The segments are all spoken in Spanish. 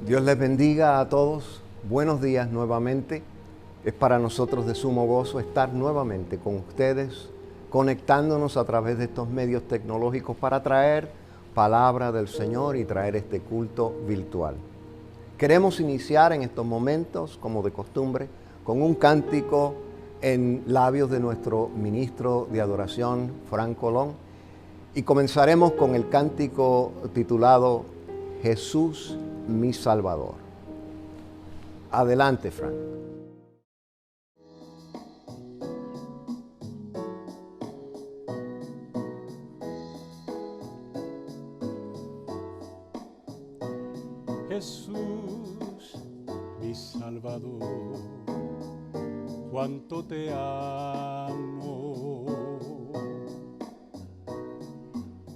Dios les bendiga a todos. Buenos días nuevamente. Es para nosotros de sumo gozo estar nuevamente con ustedes, conectándonos a través de estos medios tecnológicos para traer palabra del Señor y traer este culto virtual. Queremos iniciar en estos momentos, como de costumbre, con un cántico en labios de nuestro ministro de adoración, Fran Colón, y comenzaremos con el cántico titulado Jesús mi Salvador. Adelante, Fran. Jesús, mi Salvador, cuánto te amo.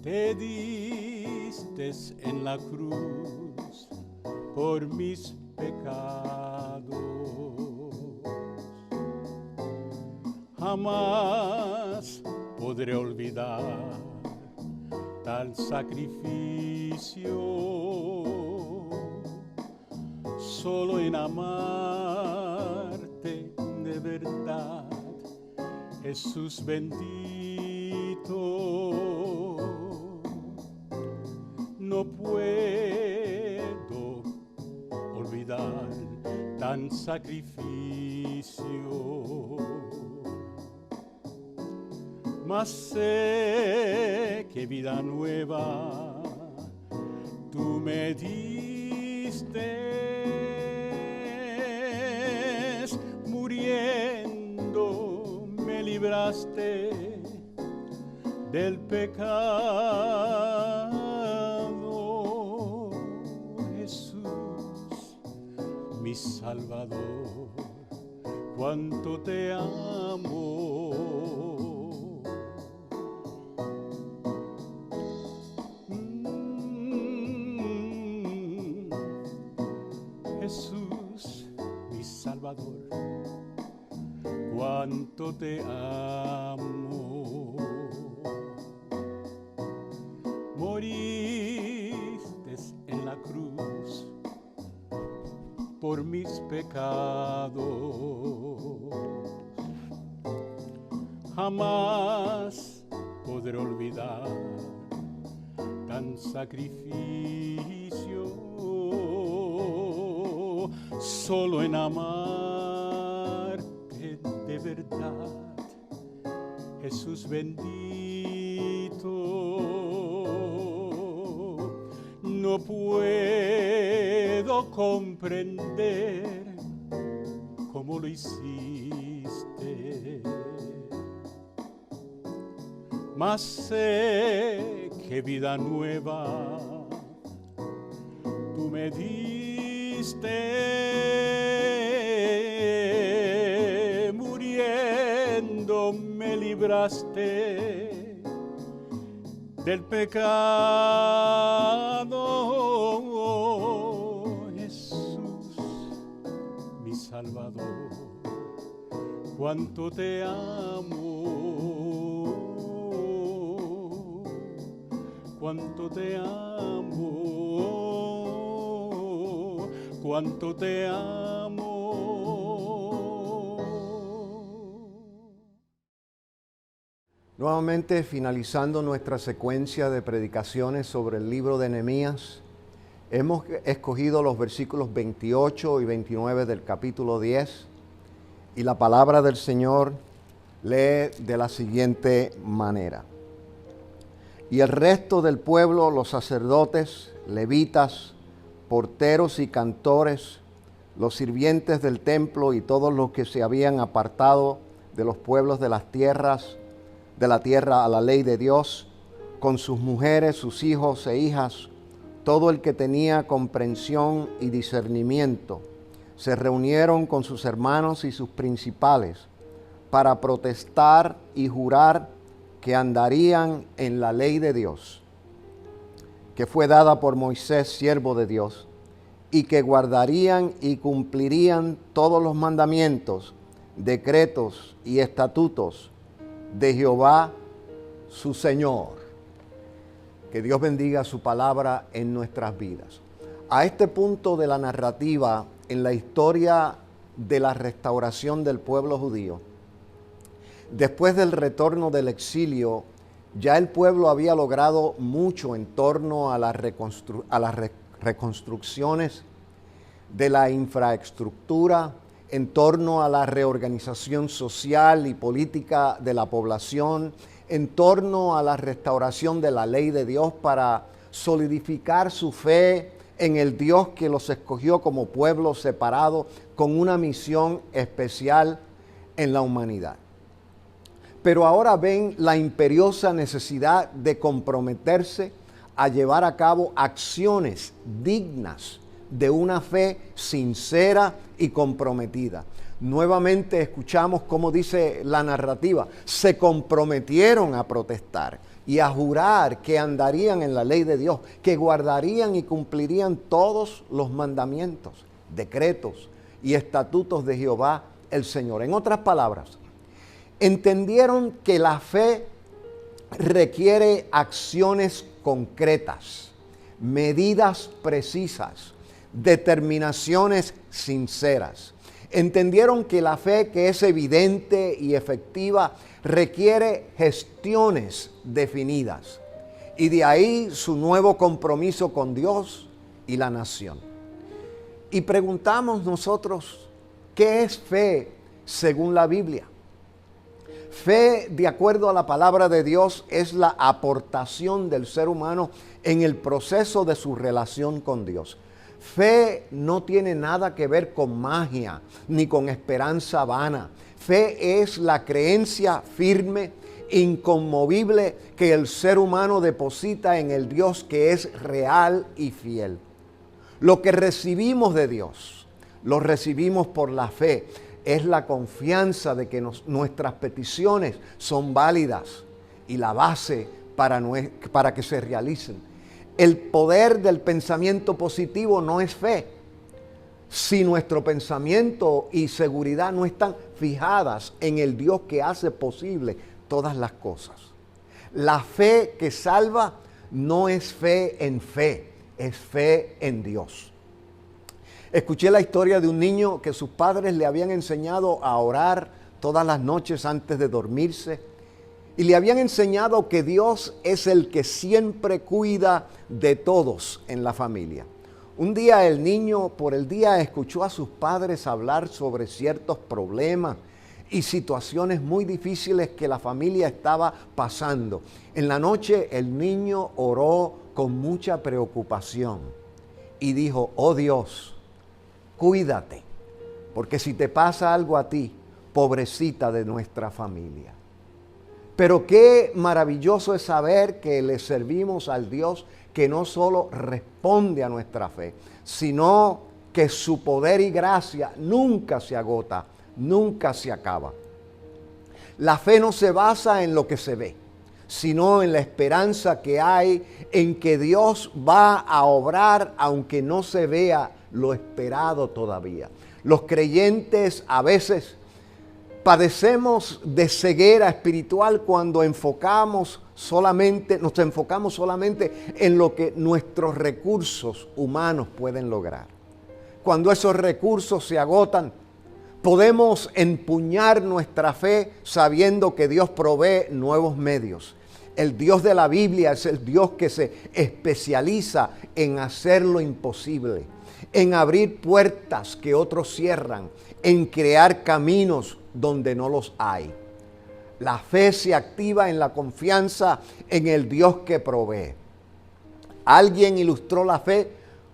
Te diste en la cruz por mis pecados. Jamás podré olvidar tal sacrificio. Solo en amarte de verdad, Jesús bendito. No puedo olvidar tan sacrificio, mas sé que vida nueva tú me diste. Muriendo me libraste del pecado. Jesús, mi Salvador, cuánto te amo. Jesús, mi Salvador, cuánto te amo. Moriste en la cruz por mis pecados. Jamás podré olvidar tan sacrificio. Solo en amarte de verdad, Jesús bendito. No puedo comprender cómo lo hiciste, mas sé que vida nueva tú me diste. Muriendo me libraste del pecado. Jesús, mi Salvador, cuánto te amo. Cuánto te amo, cuánto te amo. Nuevamente finalizando nuestra secuencia de predicaciones sobre el libro de Nehemías, hemos escogido los versículos 28 y 29 del capítulo 10 y la palabra del Señor lee de la siguiente manera. Y el resto del pueblo, los sacerdotes, levitas, porteros y cantores, los sirvientes del templo y todos los que se habían apartado de los pueblos de las tierras, de la tierra a la ley de Dios, con sus mujeres, sus hijos e hijas, todo el que tenía comprensión y discernimiento, se reunieron con sus hermanos y sus principales para protestar y jurar que andarían en la ley de Dios, que fue dada por Moisés, siervo de Dios, y que guardarían y cumplirían todos los mandamientos, decretos y estatutos de Jehová, su Señor. Que Dios bendiga su palabra en nuestras vidas. A este punto de la narrativa, en la historia de la restauración del pueblo judío, después del retorno del exilio, ya el pueblo había logrado mucho en torno a las reconstrucciones de la infraestructura, en torno a la reorganización social y política de la población, en torno a la restauración de la ley de Dios para solidificar su fe en el Dios que los escogió como pueblo separado con una misión especial en la humanidad. Pero ahora ven la imperiosa necesidad de comprometerse a llevar a cabo acciones dignas de una fe sincera y comprometida. Nuevamente escuchamos cómo dice la narrativa, se comprometieron a protestar y a jurar que andarían en la ley de Dios, que guardarían y cumplirían todos los mandamientos, decretos y estatutos de Jehová el Señor. En otras palabras, entendieron que la fe requiere acciones concretas, medidas precisas, determinaciones sinceras. Entendieron que la fe que es evidente y efectiva requiere gestiones definidas. Y de ahí su nuevo compromiso con Dios y la nación. Y preguntamos nosotros, ¿qué es fe según la Biblia? Fe, de acuerdo a la palabra de Dios, es la aportación del ser humano en el proceso de su relación con Dios. Fe no tiene nada que ver con magia ni con esperanza vana. Fe es la creencia firme, inconmovible que el ser humano deposita en el Dios que es real y fiel. Lo que recibimos de Dios, lo recibimos por la fe. Es la confianza de que nuestras peticiones son válidas y la base para que se realicen. El poder del pensamiento positivo no es fe. Si nuestro pensamiento y seguridad no están fijadas en el Dios que hace posible todas las cosas. La fe que salva no es fe en fe, es fe en Dios. Escuché la historia de un niño que sus padres le habían enseñado a orar todas las noches antes de dormirse y le habían enseñado que Dios es el que siempre cuida de todos en la familia. Un día el niño por el día escuchó a sus padres hablar sobre ciertos problemas y situaciones muy difíciles que la familia estaba pasando. En la noche el niño oró con mucha preocupación y dijo, oh Dios, cuídate, porque si te pasa algo a ti, pobrecita de nuestra familia. Pero qué maravilloso es saber que le servimos al Dios que no solo responde a nuestra fe, sino que su poder y gracia nunca se agota, nunca se acaba. La fe no se basa en lo que se ve, sino en la esperanza que hay en que Dios va a obrar aunque no se vea lo esperado todavía. Los creyentes a veces padecemos de ceguera espiritual cuando nos enfocamos solamente en lo que nuestros recursos humanos pueden lograr. Cuando esos recursos se agotan, podemos empuñar nuestra fe sabiendo que Dios provee nuevos medios. El Dios de la Biblia es el Dios que se especializa en hacer lo imposible, en abrir puertas que otros cierran, en crear caminos donde no los hay. La fe se activa en la confianza en el Dios que provee. Alguien ilustró la fe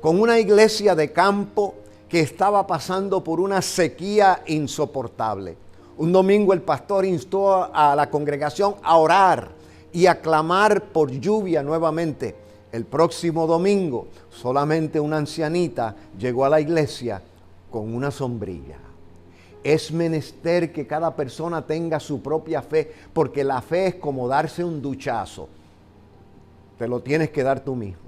con una iglesia de campo que estaba pasando por una sequía insoportable. Un domingo el pastor instó a la congregación a orar y a clamar por lluvia nuevamente. El próximo domingo solamente una ancianita llegó a la iglesia con una sombrilla. Es menester que cada persona tenga su propia fe, porque la fe es como darse un duchazo. Te lo tienes que dar tú mismo.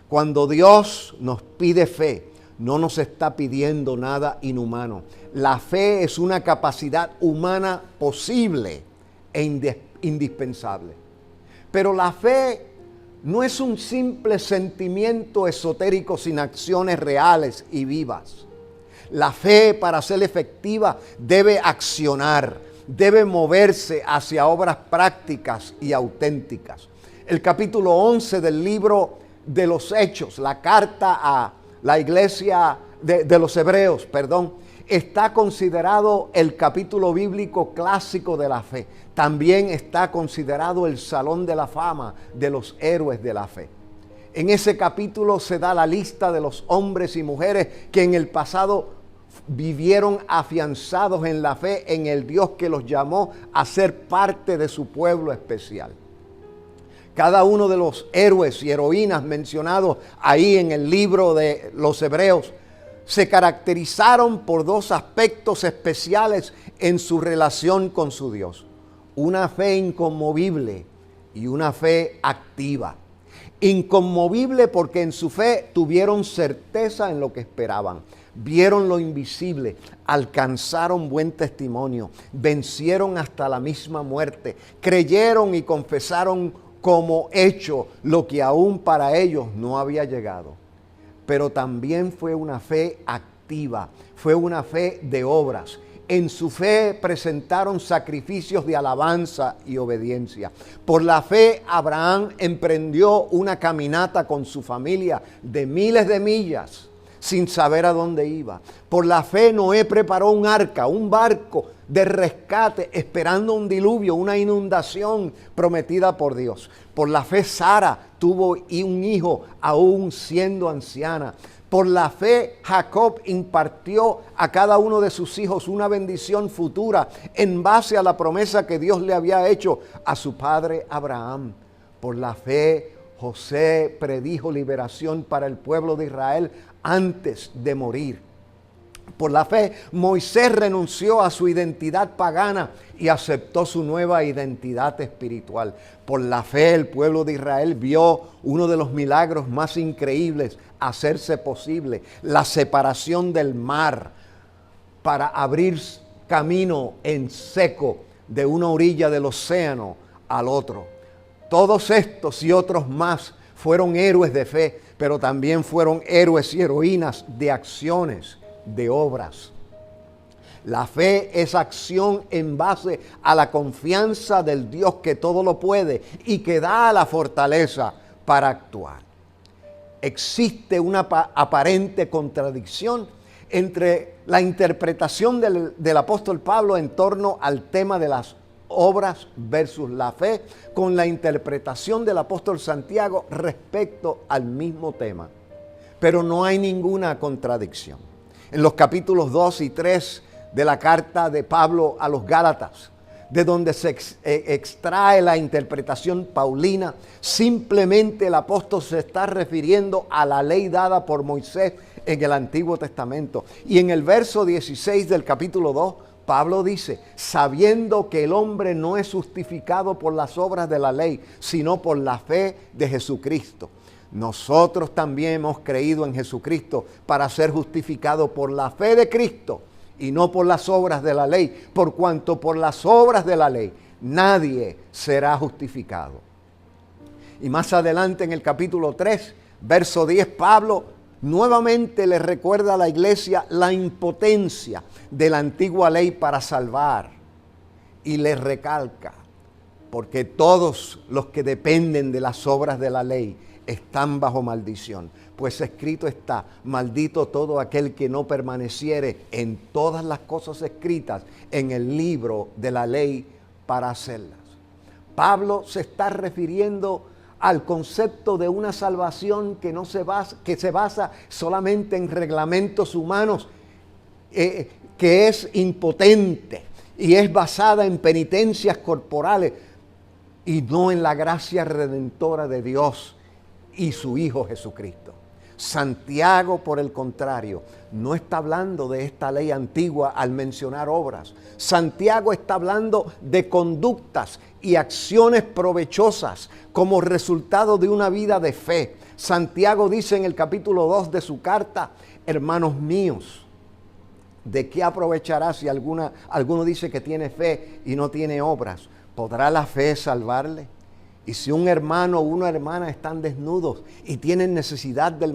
Cuando Dios nos pide fe, no nos está pidiendo nada inhumano. La fe es una capacidad humana posible e indispensable. Pero la fe no es un simple sentimiento esotérico sin acciones reales y vivas. La fe, para ser efectiva, debe accionar, debe moverse hacia obras prácticas y auténticas. El capítulo 11 del libro de los Hechos, la carta a la iglesia de los Hebreos, está considerado el capítulo bíblico clásico de la fe. También está considerado el salón de la fama de los héroes de la fe. En ese capítulo se da la lista de los hombres y mujeres que en el pasado vivieron afianzados en la fe en el Dios que los llamó a ser parte de su pueblo especial. Cada uno de los héroes y heroínas mencionados ahí en el libro de los Hebreos se caracterizaron por dos aspectos especiales en su relación con su Dios: una fe inconmovible y una fe activa. Inconmovible porque en su fe tuvieron certeza en lo que esperaban, vieron lo invisible, alcanzaron buen testimonio, vencieron hasta la misma muerte, creyeron y confesaron como hecho lo que aún para ellos no había llegado. Pero también fue una fe activa, fue una fe de obras. En su fe presentaron sacrificios de alabanza y obediencia. Por la fe, Abraham emprendió una caminata con su familia de miles de millas sin saber a dónde iba. Por la fe, Noé preparó un arca, un barco de rescate, esperando un diluvio, una inundación prometida por Dios. Por la fe, Sara tuvo un hijo aún siendo anciana. Por la fe, Jacob impartió a cada uno de sus hijos una bendición futura en base a la promesa que Dios le había hecho a su padre Abraham. Por la fe, José predijo liberación para el pueblo de Israel antes de morir. Por la fe, Moisés renunció a su identidad pagana y aceptó su nueva identidad espiritual. Por la fe, el pueblo de Israel vio uno de los milagros más increíbles hacerse posible: la separación del mar para abrir camino en seco de una orilla del océano al otro. Todos estos y otros más fueron héroes de fe, pero también fueron héroes y heroínas de acciones, de obras. La fe es acción en base a la confianza del Dios que todo lo puede y que da la fortaleza para actuar. Existe una aparente contradicción entre la interpretación del apóstol Pablo en torno al tema de las obras versus la fe, con la interpretación del apóstol Santiago respecto al mismo tema. Pero no hay ninguna contradicción. En los capítulos 2 y 3 de la carta de Pablo a los Gálatas, de donde se extrae la interpretación paulina, simplemente el apóstol se está refiriendo a la ley dada por Moisés en el Antiguo Testamento. Y en el verso 16 del capítulo 2, Pablo dice: sabiendo que el hombre no es justificado por las obras de la ley, sino por la fe de Jesucristo. Nosotros también hemos creído en Jesucristo para ser justificados por la fe de Cristo y no por las obras de la ley, por cuanto por las obras de la ley nadie será justificado. Y más adelante en el capítulo 3, verso 10, Pablo nuevamente le recuerda a la iglesia la impotencia de la antigua ley para salvar. Y le recalca: porque todos los que dependen de las obras de la ley están bajo maldición. Pues escrito está: maldito todo aquel que no permaneciere en todas las cosas escritas en el libro de la ley para hacerlas. Pablo se está refiriendo al concepto de una salvación que se basa solamente en reglamentos humanos, que es impotente y es basada en penitencias corporales y no en la gracia redentora de Dios y su Hijo Jesucristo. Santiago, por el contrario, no está hablando de esta ley antigua al mencionar obras. Santiago está hablando de conductas y acciones provechosas como resultado de una vida de fe. Santiago dice en el capítulo 2 de su carta: hermanos míos, ¿de qué aprovechará si alguno dice que tiene fe y no tiene obras? ¿Podrá la fe salvarle? Y si un hermano o una hermana están desnudos y tienen necesidad del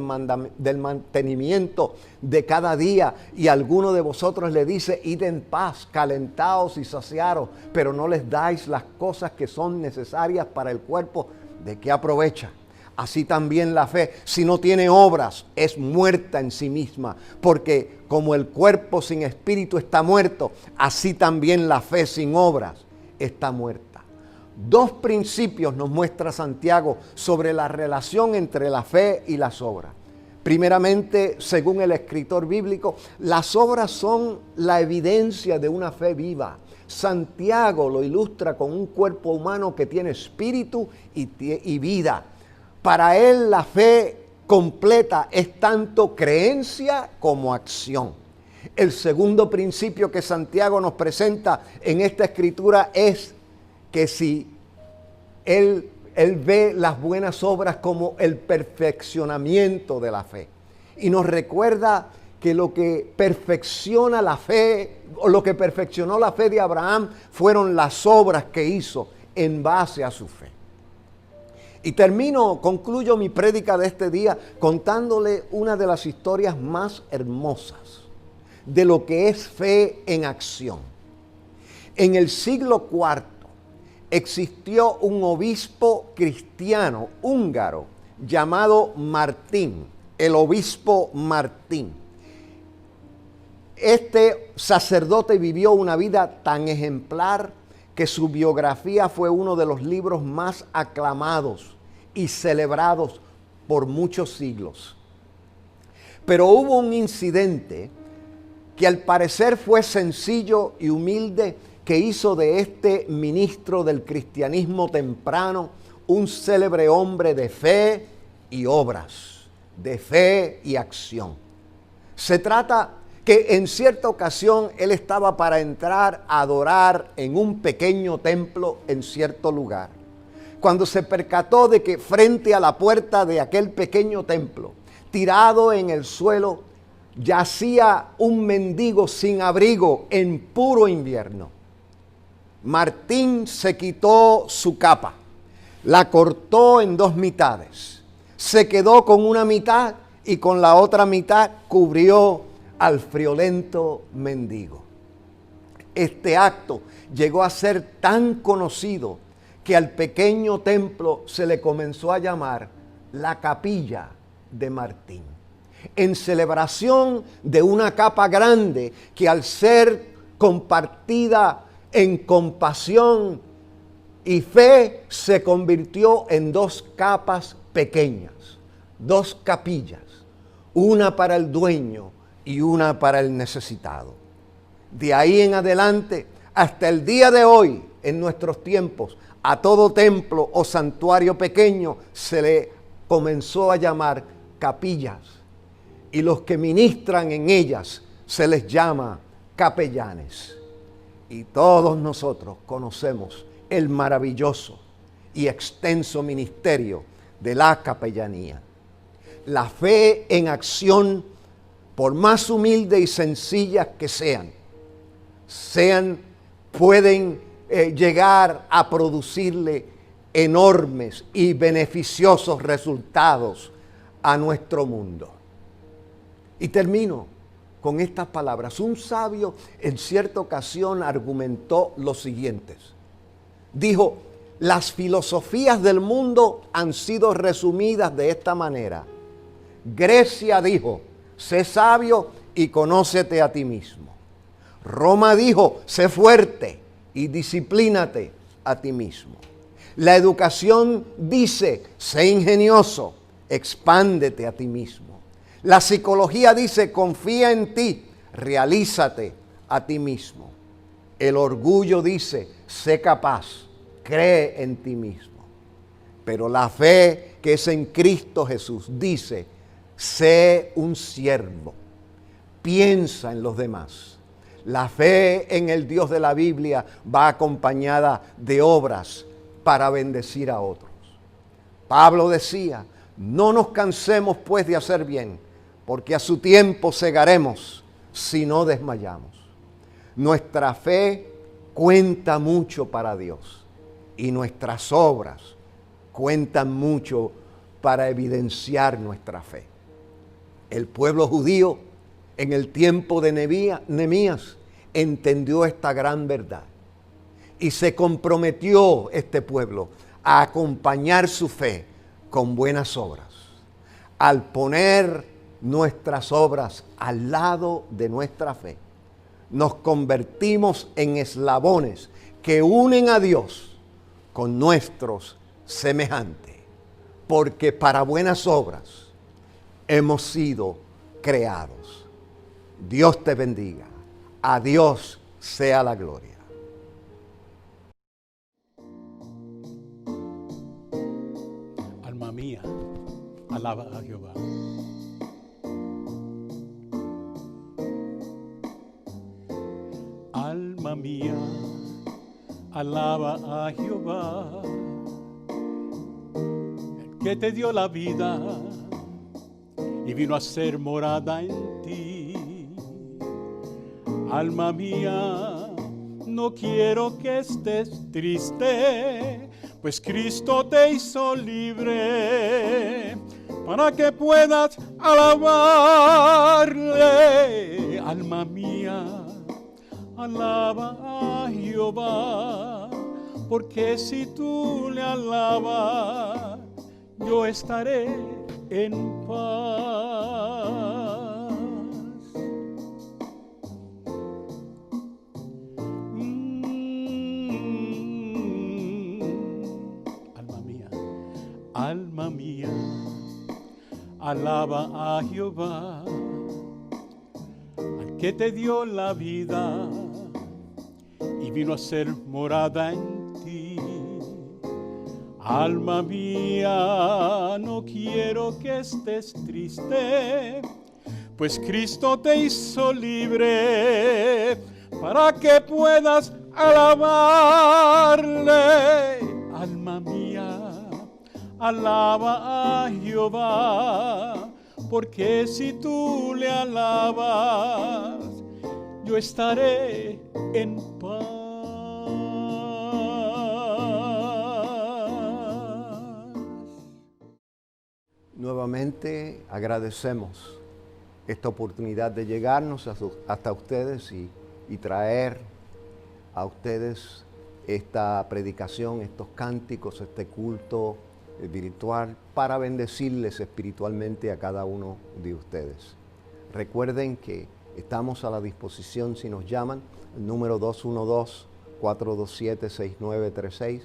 mantenimiento de cada día, y alguno de vosotros le dice, id en paz, calentaos y saciaros, pero no les dais las cosas que son necesarias para el cuerpo, ¿de qué aprovecha? Así también la fe, si no tiene obras, es muerta en sí misma, porque como el cuerpo sin espíritu está muerto, así también la fe sin obras está muerta. Dos principios nos muestra Santiago sobre la relación entre la fe y las obras. Primeramente, según el escritor bíblico, las obras son la evidencia de una fe viva. Santiago lo ilustra con un cuerpo humano que tiene espíritu y vida. Para él la fe completa es tanto creencia como acción. El segundo principio que Santiago nos presenta en esta escritura es que si él ve las buenas obras como el perfeccionamiento de la fe. Y nos recuerda que lo que perfecciona la fe, o lo que perfeccionó la fe de Abraham, fueron las obras que hizo en base a su fe. Y concluyo mi prédica de este día contándole una de las historias más hermosas de lo que es fe en acción. En el siglo IV existió un obispo cristiano húngaro llamado Martín, el obispo Martín. Este sacerdote vivió una vida tan ejemplar que su biografía fue uno de los libros más aclamados y celebrados por muchos siglos. Pero hubo un incidente que al parecer fue sencillo y humilde, que hizo de este ministro del cristianismo temprano un célebre hombre de fe y obras, de fe y acción. Se trata que en cierta ocasión él estaba para entrar a adorar en un pequeño templo en cierto lugar, cuando se percató de que frente a la puerta de aquel pequeño templo, tirado en el suelo, yacía un mendigo sin abrigo en puro invierno. Martín se quitó su capa, la cortó en dos mitades, se quedó con una mitad y con la otra mitad cubrió al friolento mendigo. Este acto llegó a ser tan conocido que al pequeño templo se le comenzó a llamar la Capilla de Martín, en celebración de una capa grande que, al ser compartida en compasión y fe, se convirtió en dos capas pequeñas, dos capillas, una para el dueño y una para el necesitado. De ahí en adelante, hasta el día de hoy, en nuestros tiempos, a todo templo o santuario pequeño se le comenzó a llamar capillas, y los que ministran en ellas se les llama capellanes. Y todos nosotros conocemos el maravilloso y extenso ministerio de la capellanía. La fe en acción, por más humilde y sencillas que pueden llegar a producirle enormes y beneficiosos resultados a nuestro mundo. Y termino con estas palabras. Un sabio en cierta ocasión argumentó lo siguiente. Dijo, las filosofías del mundo han sido resumidas de esta manera. Grecia dijo, sé sabio y conócete a ti mismo. Roma dijo, sé fuerte y disciplínate a ti mismo. La educación dice, sé ingenioso, expándete a ti mismo. La psicología dice, confía en ti, realízate a ti mismo. El orgullo dice, sé capaz, cree en ti mismo. Pero la fe que es en Cristo Jesús dice, sé un siervo, piensa en los demás. La fe en el Dios de la Biblia va acompañada de obras para bendecir a otros. Pablo decía, no nos cansemos pues de hacer bien, porque a su tiempo segaremos si no desmayamos. Nuestra fe cuenta mucho para Dios y nuestras obras cuentan mucho para evidenciar nuestra fe. El pueblo judío en el tiempo de Nehemías entendió esta gran verdad y se comprometió este pueblo a acompañar su fe con buenas obras. Al poner nuestras obras al lado de nuestra fe, nos convertimos en eslabones que unen a Dios con nuestros semejantes, porque para buenas obras hemos sido creados. Dios te bendiga. A Dios sea la gloria. Alma mía, alaba a Jehová. Alma mía, alaba a Jehová, el que te dio la vida y vino a ser morada en ti. Alma mía, no quiero que estés triste, pues Cristo te hizo libre para que puedas alabarle. Alma mía, alaba a Jehová, porque si tú le alabas, yo estaré en paz. Alma mía, alaba a Jehová, al que te dio la vida y vino a ser morada en ti. Alma mía, no quiero que estés triste, pues Cristo te hizo libre para que puedas alabarle. Alma mía, alaba a Jehová, porque si tú le alabas, yo estaré en paz. Nuevamente agradecemos esta oportunidad de llegarnos hasta ustedes y traer a ustedes esta predicación, estos cánticos, este culto virtual para bendecirles espiritualmente a cada uno de ustedes. Recuerden que estamos a la disposición si nos llaman, el número 212-427-6936.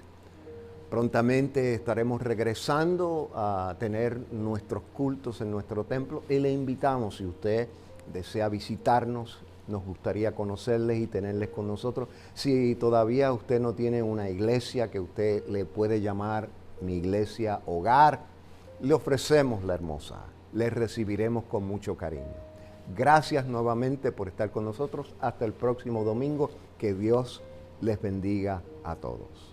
Prontamente estaremos regresando a tener nuestros cultos en nuestro templo y le invitamos, si usted desea visitarnos, nos gustaría conocerles y tenerles con nosotros. Si todavía usted no tiene una iglesia que usted le puede llamar mi iglesia hogar, le ofrecemos la hermosa. Les recibiremos con mucho cariño. Gracias nuevamente por estar con nosotros. Hasta el próximo domingo. Que Dios les bendiga a todos.